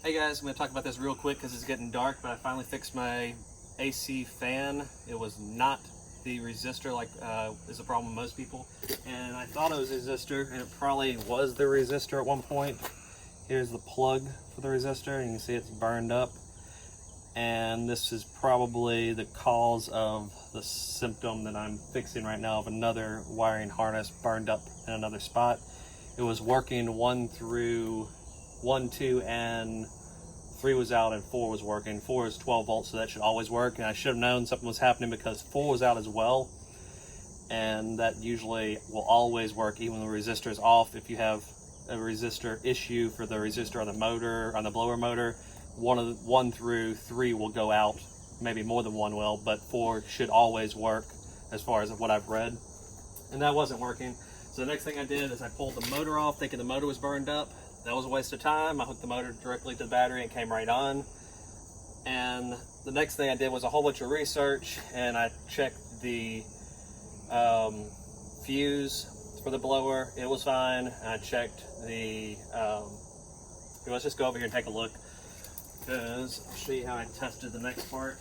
Hey guys, I'm going to talk about this real quick because it's getting dark, but I finally fixed my AC fan. It was not the resistor like is a problem with most people, and I thought it was a resistor, and it probably was the resistor at one point. Here's the plug for the resistor, and you can see it's burned up, and this is probably the cause of the symptom that I'm fixing right now of another wiring harness burned up in another spot. It was working 1, 2, and 3 was out and 4 was working. 4 is 12 volts, so that should always work. And I should have known something was happening because 4 was out as well. And that usually will always work even when the resistor is off. If you have a resistor issue for the resistor on the motor, on the blower motor, 1 through 3 will go out. Maybe more than 1 will, but 4 should always work as far as what I've read. And that wasn't working. So the next thing I did is I pulled the motor off thinking the motor was burned up. That was a waste of time. I hooked the motor directly to the battery and it came right on. And the next thing I did was a whole bunch of research, and I checked the fuse for the blower. It was fine. And I checked the, let's just go over here and take a look, because I'll show you how I tested the next part.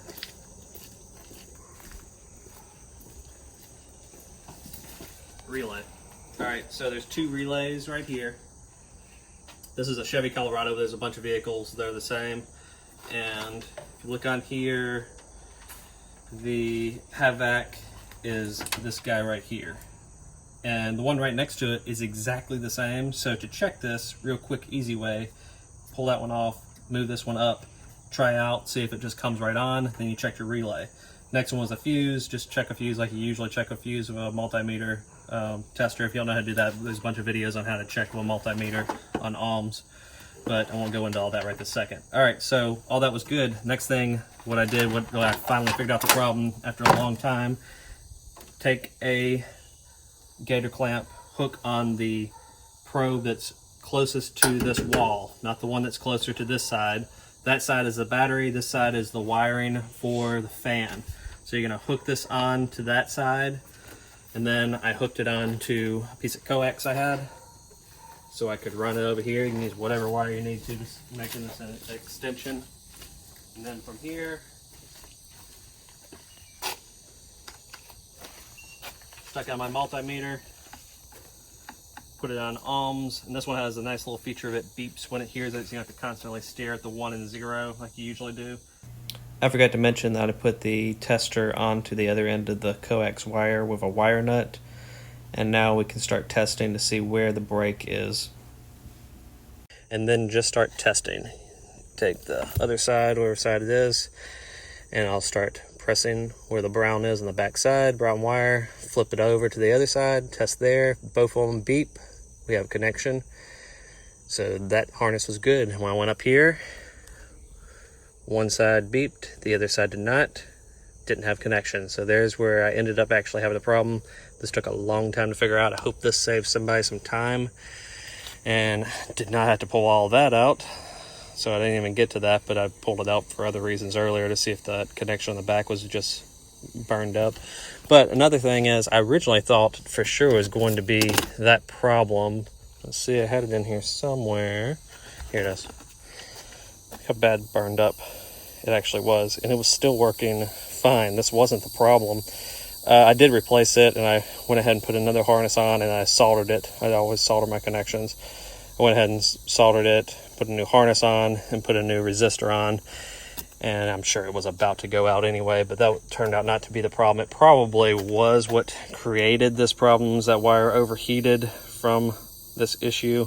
Relay. All right, so there's 2 relays right here. This is a Chevy Colorado. There's a bunch of vehicles. They're the same. And if you look on here, the HVAC is this guy right here. And the one right next to it is exactly the same. So to check this, real quick, easy way, pull that one off, move this one up, try out, see if it just comes right on, then you check your relay. Next one was a fuse. Just check a fuse like you usually check a fuse of a multimeter tester. If you don't know how to do that, there's a bunch of videos on how to check a multimeter on ohms, but I won't go into all that right this second. All right, so all that was good. Next thing, what I did, when I finally figured out the problem after a long time, take a gator clamp, hook on the probe that's closest to this wall, not the one that's closer to this side. That side is the battery, this side is the wiring for the fan. So you're gonna hook this on to that side, and then I hooked it on to a piece of coax I had, so I could run it over here. You can use whatever wire you need to, just making this an extension. And then from here, stuck on my multimeter, put it on ohms, and this one has a nice little feature of it beeps when it hears it, so you don't have to constantly stare at the 1 and 0 like you usually do. I forgot to mention that I put the tester onto the other end of the coax wire with a wire nut, and now we can start testing to see where the break is. And then just start testing. Take the other side, whatever side it is, and I'll start pressing where the brown is on the back side, brown wire, flip it over to the other side, test there, both of them beep, we have a connection. So that harness was good. When I went up here, one side beeped, the other side did not, didn't have connection. So there's where I ended up actually having a problem. This took a long time to figure out. I hope this saves somebody some time, and did not have to pull all that out. So I didn't even get to that, but I pulled it out for other reasons earlier to see if that connection on the back was just burned up. But another thing is, I originally thought for sure it was going to be that problem. Let's see, I had it in here somewhere. Here it is. Look how bad burned up it actually was, and it was still working fine. This wasn't the problem. I did replace it, and I went ahead and put another harness on, and I soldered it. I always solder my connections. I went ahead and soldered it, put a new harness on, and put a new resistor on, and I'm sure it was about to go out anyway, but that turned out not to be the problem. It probably was what created this problem, is that wire overheated from this issue.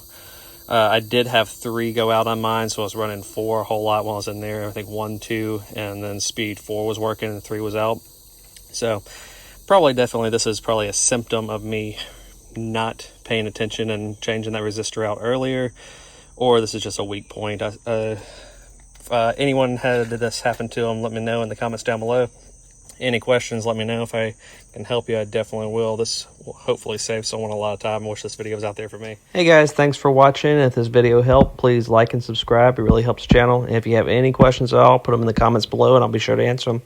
I did have 3 go out on mine, so I was running 4 a whole lot while I was in there. I think 1, 2, and then speed 4 was working and 3 was out. So definitely this is probably a symptom of me not paying attention and changing that resistor out earlier, or this is just a weak point. If anyone had this happen to them, let me know in the comments down below. Any questions, let me know. If I can help you, I definitely will. This will hopefully save someone a lot of time. I wish this video was out there for me. Hey guys, thanks for watching. If this video helped, please like and subscribe. It really helps the channel. And if you have any questions at all, put them in the comments below and I'll be sure to answer them.